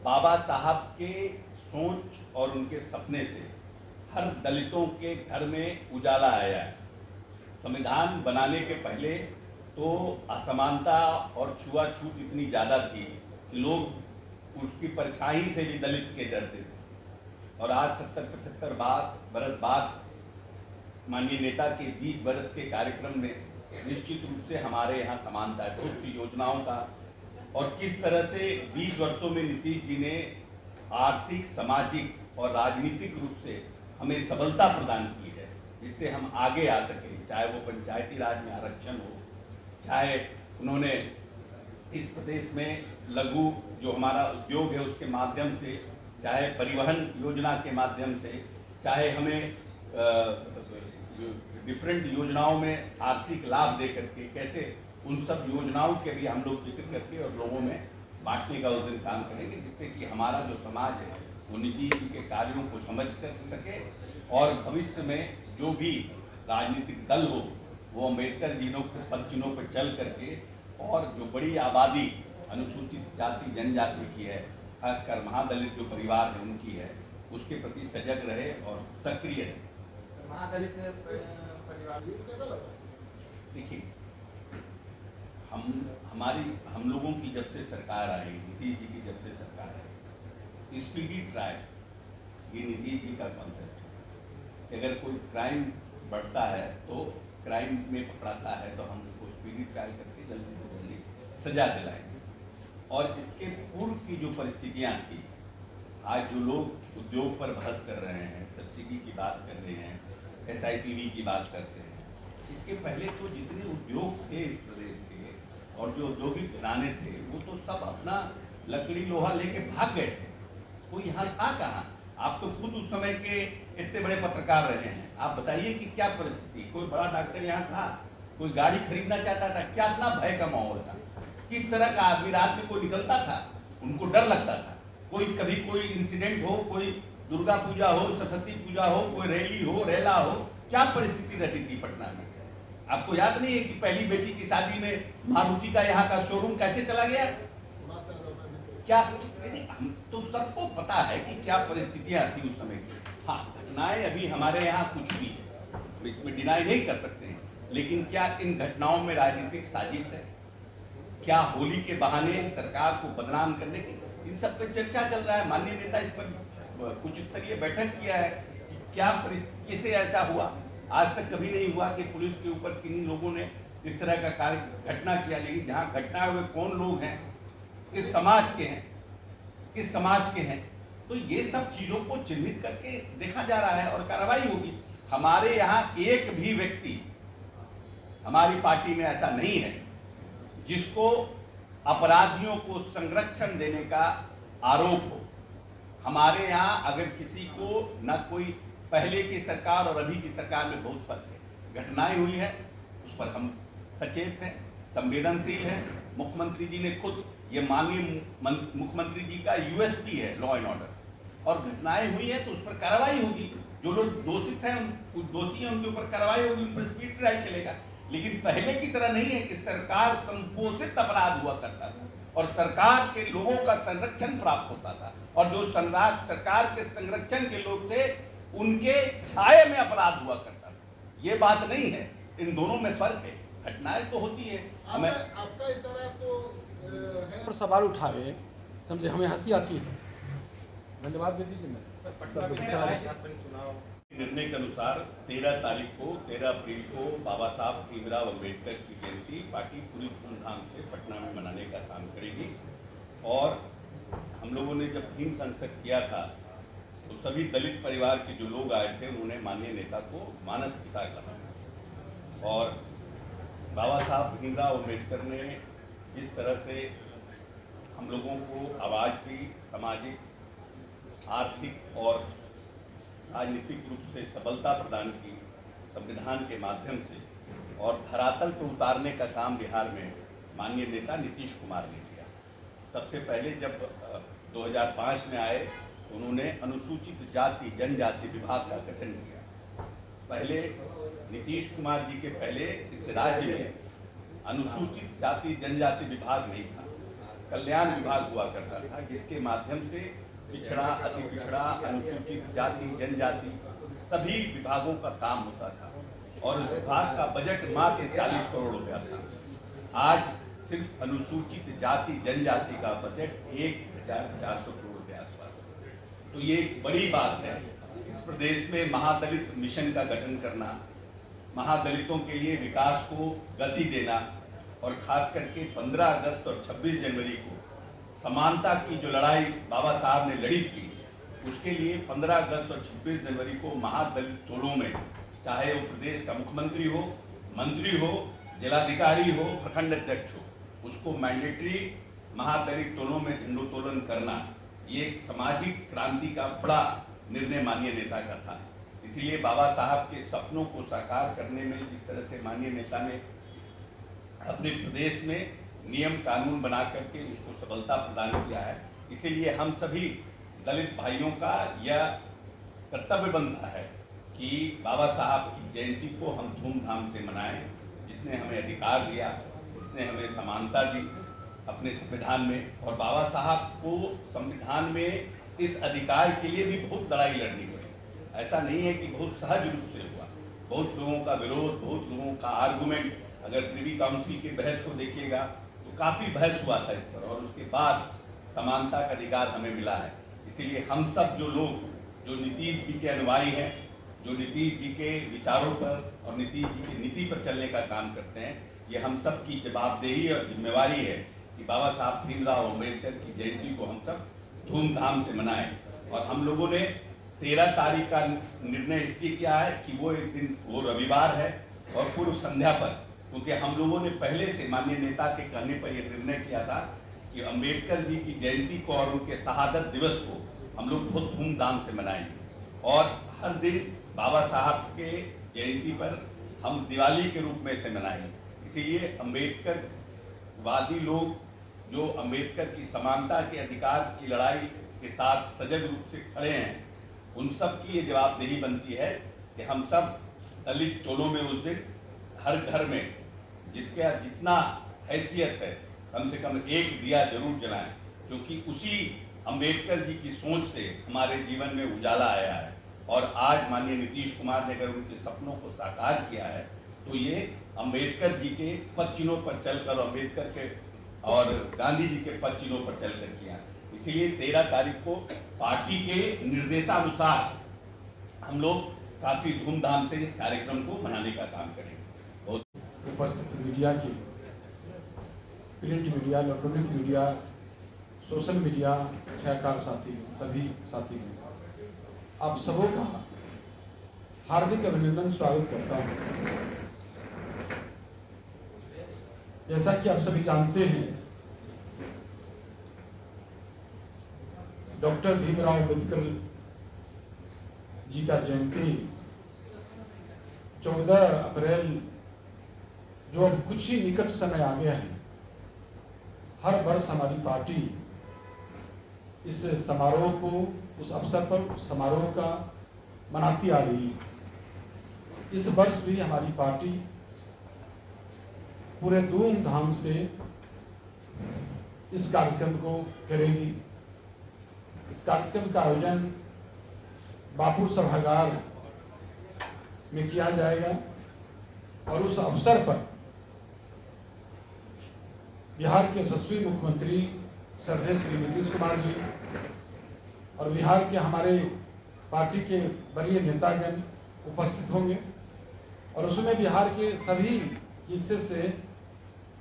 बाबा साहब के सोच और उनके सपने से हर दलितों के घर में उजाला आया है। संविधान बनाने के पहले तो असमानता और छुआछूत इतनी ज़्यादा थी कि लोग उसकी परछाई से भी दलित के डरते थे। और आज 70-75 बरस बाद माननीय नेता के 20 बरस के कार्यक्रम में निश्चित रूप से हमारे यहाँ समानता है। बहुत सी योजनाओं का और किस तरह से 20 वर्षों में नीतीश जी ने आर्थिक, सामाजिक और राजनीतिक रूप से हमें सबलता प्रदान की है, जिससे हम आगे आ सकें। चाहे वो पंचायती राज में आरक्षण हो, चाहे उन्होंने इस प्रदेश में लघु जो हमारा उद्योग है उसके माध्यम से, चाहे परिवहन योजना के माध्यम से, चाहे हमें डिफरेंट योजनाओं में आर्थिक लाभ दे करके, कैसे उन सब योजनाओं के भी हम लोग जिक्र करके और लोगों में बांटने का उस दिन काम करेंगे, जिससे कि हमारा जो समाज है वो नीतीश जी के कार्यों को समझ कर सके और भविष्य में जो भी राजनीतिक दल हो वो अम्बेडकर जिनों पर चिन्हों पर चल करके और जो बड़ी आबादी अनुसूचित जाति जनजाति की है, खासकर महादलित जो परिवार है उनकी है, उसके प्रति सजग रहे और सक्रिय रहे। महादलित परिवार कैसा लगा? देखिए, हम लोगों की जब से सरकार आई, नीतीश जी की जब से सरकार आई, स्पीडी ट्रायल ये नीतीश जी का कॉन्सेप्ट है कि अगर कोई क्राइम बढ़ता है तो क्राइम में पकड़ाता है तो हम उसको स्पीडी ट्रायल करके जल्दी से जल्दी सजा दिलाएंगे। और इसके पूर्व की जो परिस्थितियां थी, आज जो लोग उद्योग पर बहस कर रहे हैं, सब्सिडी की बात कर रहे हैं, SITV की बात करते हैं, इसके पहले तो जितने उद्योग थे इस प्रदेश के और जो औद्योगिक घराने थे वो तो सब अपना लकड़ी लोहा लेके भाग गए थे। कोई यहाँ था कहाँ? आप तो खुद उस समय के इतने बड़े पत्रकार रहे हैं, आप बताइए कि क्या परिस्थिति? कोई बड़ा डॉक्टर यहाँ था? कोई गाड़ी खरीदना चाहता था? क्या इतना भय का माहौल था? किस तरह का आदमी रात में कोई निकलता था, उनको डर लगता था। कोई कभी कोई इंसिडेंट हो, कोई दुर्गा पूजा हो, सरस्वती पूजा हो, कोई रैली हो, रेला हो, क्या परिस्थिति रहती थी पटना में? आपको याद नहीं है कि पहली बेटी की शादी में मारुति का यहाँ का शोरूम कैसे चला गया? क्या हम तो सबको पता है कि क्या परिस्थितियां थी उस समय की। हाँ, घटनाएं अभी हमारे यहाँ कुछ भी है, हम इसमें डिनाई नहीं कर सकते हैं, लेकिन क्या इन घटनाओं में राजनीतिक साजिश है? क्या होली के बहाने सरकार को बदनाम करने की, इन सब पे चर्चा चल रहा है। माननीय नेता इस पर कुछ स्तरीय बैठक किया है कि क्या कैसे ऐसा हुआ। आज तक कभी नहीं हुआ कि पुलिस के ऊपर किन लोगों ने इस तरह का कार्य घटना किया, लेकिन जहाँ घटना हुए कौन लोग हैं, किस समाज के हैं, किस समाज के हैं, तो ये सब चीजों को चिन्हित करके देखा जा रहा है और कार्रवाई होगी। हमारे यहाँ एक भी व्यक्ति हमारी पार्टी में ऐसा नहीं है जिसको अपराधियों को संरक्षण देने का आरोप हो। हमारे यहाँ अगर किसी को न कोई पहले की सरकार और अभी की सरकार में बहुत फर्क है। घटनाएं हुई है उस पर हम सचेत हैं, संवेदनशील हैं। मुख्यमंत्री जी ने खुद, ये माननीय मुख्यमंत्री जी का USP है लॉ एंड ऑर्डर, और घटनाएं हुई है तो उस पर कार्रवाई होगी। जो लोग दोषित हैं, दोषी हैं, उनके ऊपर कार्रवाई होगी, उन पर स्पीड ट्रायल चलेगा। लेकिन पहले की तरह नहीं है कि सरकार संपोषित अपराध हुआ करता था और सरकार के लोगों का संरक्षण प्राप्त होता था, और जो सरकार के संरक्षण के लोग थे उनके छाये में अपराध हुआ करता था। ये बात नहीं है, इन दोनों में फर्क है। घटनाएं तो होती है। हमें आपका इशारा तो और सवाल उठावे, समझे, हमें हंसी आती है। धन्यवाद दे दीजिए। निर्णय के अनुसार 13 अप्रैल को बाबा साहब भीमराव अम्बेडकर की जयंती पार्टी पूरी धूमधाम से पटना में मनाने का काम करेगी। और हम लोगों ने जब थीम संसद किया था तो सभी दलित परिवार के जो लोग आए थे उन्होंने माननीय नेता को मानस पिता कहा। और बाबा साहब भीमराव अम्बेडकर ने जिस तरह से हम लोगों को आवाज़ दी, सामाजिक, आर्थिक और राजनीतिक रूप से सबलता प्रदान की संविधान के माध्यम से, और धरातल पर उतारने का काम बिहार में माननीय नेता नीतीश कुमार ने किया। सबसे पहले जब 2005 में आए तो उन्होंने अनुसूचित जाति जनजाति विभाग का गठन किया। पहले नीतीश कुमार जी के पहले इस राज्य में अनुसूचित जाति जनजाति विभाग नहीं था। कल्याण विभाग हुआ करता था, जिसके माध्यम से पिछड़ा, अति पिछड़ा, अनुसूचित जाति, जनजाति सभी विभागों का काम होता था और विभाग का बजट मात्र 40 करोड़ रुपया था। आज सिर्फ अनुसूचित जाति जनजाति का बजट 1400 करोड़ के आसपास। तो ये एक बड़ी बात है। इस प्रदेश में महादलित मिशन का गठन करना, महादलितों के लिए विकास को गति देना और खास करके 15 अगस्त और 26 जनवरी को समानता की जो लड़ाई बाबा साहब ने लड़ी थी, उसके लिए 15 अगस्त और 26 जनवरी को महादलित टोलों में, चाहे वो प्रदेश का मुख्यमंत्री हो, मंत्री हो, जिलाधिकारी हो, प्रखंड अध्यक्ष हो, उसको मैंडेटरी महादलित टोलों में झंडोत्तोलन करना, ये एक सामाजिक क्रांति का बड़ा निर्णय माननीय नेता का था। इसीलिए बाबा साहब के सपनों को साकार करने में जिस तरह से माननीय नेता ने अपने प्रदेश में नियम कानून बना करके उसको सफलता प्रदान किया है, इसीलिए हम सभी दलित भाइयों का यह कर्तव्य बनता है कि बाबा साहब की जयंती को हम धूमधाम से मनाएं, जिसने हमें अधिकार दिया, जिसने हमें समानता दी अपने संविधान में। और बाबा साहब को संविधान में इस अधिकार के लिए भी बहुत लड़ाई लड़नी पड़ी। ऐसा नहीं है कि बहुत सहज रूप से हुआ, बहुत लोगों का विरोध, बहुत लोगों का आर्गुमेंट। अगर प्रिवी काउंसिल की बहस को देखिएगा तो काफी बहस हुआ था इस पर, और उसके बाद समानता का अधिकार हमें मिला है। इसीलिए हम सब जो लोग जो नीतीश जी के अनुयायी हैं, जो नीतीश जी के विचारों पर और नीतीश जी की नीति पर चलने का काम करते हैं, ये हम सब की जवाबदेही और जिम्मेवारी है कि बाबा साहब भीमराव अम्बेडकर की जयंती को हम सब धूमधाम से मनाएं। और हम लोगों ने 13 तारीख का निर्णय इसलिए किया है कि वो एक दिन, वो रविवार है और पूर्व संध्या पर, क्योंकि हम लोगों ने पहले से माननीय नेता के कहने पर यह निर्णय किया था कि अम्बेडकर जी की जयंती को और उनके शहादत दिवस को हम लोग बहुत धूमधाम से मनाएंगे। और हर दिन बाबा साहब के जयंती पर हम दिवाली के रूप में इसे मनाएंगे। इसीलिए अम्बेडकर वादी लोग जो अम्बेडकर की समानता के अधिकार की लड़ाई के साथ सजग रूप से खड़े हैं, उन सब की ये जवाबदेही बनती है कि हम सब दलित टोलों में उस दिन हर घर में जिसके जितना हैसियत है कम से कम एक दिया जरूर जलाएं, क्योंकि उसी अम्बेडकर जी की सोच से हमारे जीवन में उजाला आया है। और आज माननीय नीतीश कुमार ने अगर उनके सपनों को साकार किया है तो ये अम्बेडकर जी के पद चिन्हों पर चलकर, अम्बेडकर के और गांधी जी के पद चिन्हों पर चलकर किया। इसीलिए 13 तारीख को पार्टी के निर्देशानुसार हम लोग काफी धूमधाम से इस कार्यक्रम को मनाने का काम करेंगे। उपस्थित मीडिया की, print media, electronic media, social media, छायाकार साथी, सभी साथी, आप सबों का हार्दिक अभिनंदन, स्वागत करता हूं। जैसा कि आप सभी जानते हैं, डॉक्टर भीमराव अम्बेडकर जी का जयंती 14 अप्रैल जो अब कुछ ही निकट समय आ गया है, हर वर्ष हमारी पार्टी इस समारोह को, उस अवसर पर समारोह का मनाती आ रही है। इस वर्ष भी हमारी पार्टी पूरे धूमधाम से इस कार्यक्रम को करेगी। इस कार्यक्रम का आयोजन बापू सभागार में किया जाएगा और उस अवसर पर बिहार के यशस्वी मुख्यमंत्री श्रद्धेय श्री नीतीश कुमार जी और बिहार के हमारे पार्टी के वरीय नेतागण उपस्थित होंगे और उसमें बिहार के सभी हिस्से से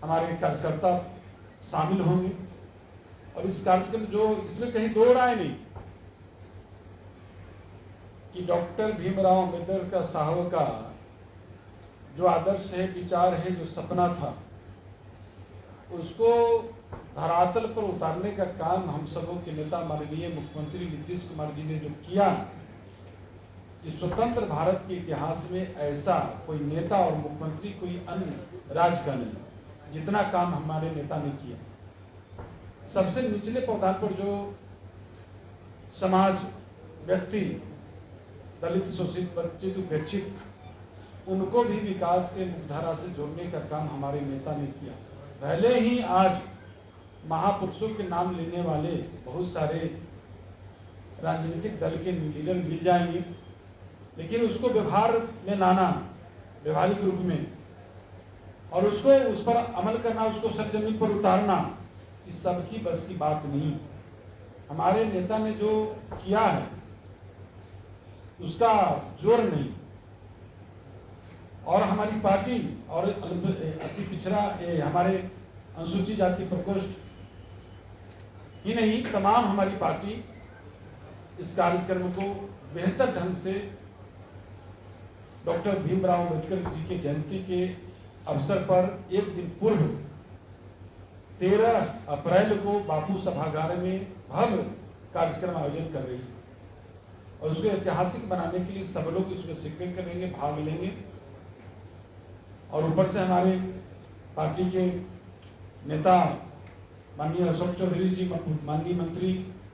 हमारे कार्यकर्ता शामिल होंगे। और इस कार्यक्रम जो, इसमें कहीं दो राय नहीं कि डॉक्टर भीमराव अम्बेडकर साहब का जो आदर्श है, विचार है, जो सपना था, उसको धरातल पर उतारने का काम हम सबों के नेता माननीय मुख्यमंत्री नीतीश कुमार जी ने जो किया, कि स्वतंत्र भारत के इतिहास में ऐसा कोई नेता और मुख्यमंत्री कोई अन्य राज्य का नहीं जितना काम हमारे नेता ने किया। सबसे निचले पायदान पर जो समाज, व्यक्ति, दलित, शोषित, वंचित, उपेक्षित, उनको भी विकास के मुख्यधारा से जोड़ने का काम हमारे नेता ने किया। भले ही आज महापुरुषों के नाम लेने वाले बहुत सारे राजनीतिक दल के लीडर मिल जाएंगे, लेकिन उसको व्यवहार में लाना, व्यवहारिक रूप में, और उसको उस पर अमल करना, उसको सरजमीन पर उतारना, इस सब की बस की बात नहीं। हमारे नेता ने जो किया है उसका जोर नहीं, और हमारी पार्टी और अति पिछड़ा हमारे अनुसूचित जाति प्रकोष्ठ ही नहीं, तमाम हमारी पार्टी इस कार्यक्रम को बेहतर ढंग से डॉक्टर भीमराव अंबेडकर जी के जयंती के अवसर पर एक दिन पूर्व 13 अप्रैल को बापू सभागार में भव्य कार्यक्रम आयोजन कर रही है, और उसको ऐतिहासिक बनाने के लिए सब लोग इसमें शिरकत करेंगे, भाग लेंगे। और ऊपर से हमारे पार्टी के नेता माननीय अशोक चौधरी जी, माननीय मंत्री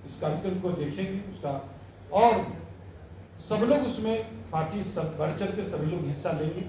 इस कार्यक्रम को देखेंगे उसका, और सब लोग उसमें पार्टी सब बढ़ चढ़ के सभी लोग हिस्सा लेंगे।